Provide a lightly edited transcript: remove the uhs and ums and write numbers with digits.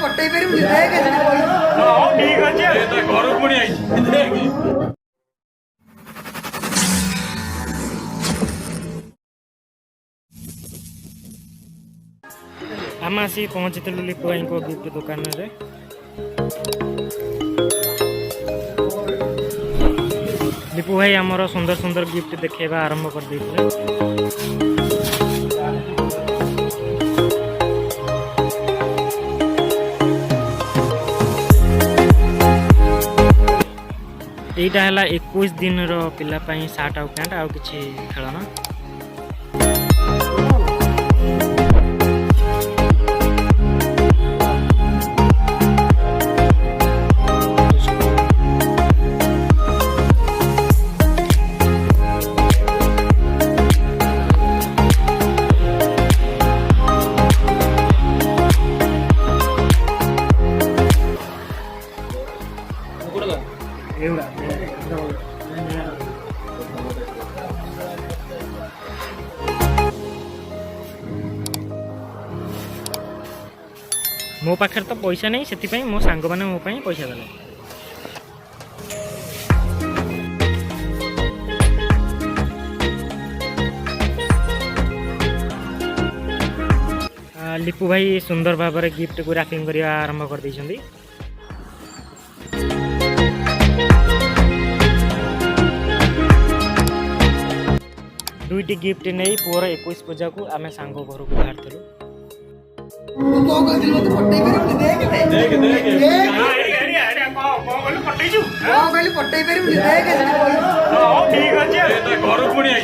पट्टे पर ठीक अच्छे घर पुणी आई आम आसी पहुँची लिपु भाई को गिफ्ट दुकान रे लिपु भाई आमर सुंदर सुंदर गिफ्ट देखेबा आरंभ कर देइथिले। एटा हला 21 दिन रो पिला पई शर्ट आउ पैंट आउ किछि खेलना मो पाखे तो पैसा नहीं से मो सांग मैंने मो पैसा देले। लिपु भाई सुंदर भाव में गिफ्ट को रैपिंग करने आरंभ कर दी। दुईटी गिफ्ट नहीं पुअर 21 पूजा को आम सांग घर को बाहर ठीक अच्छे घर पुणी आई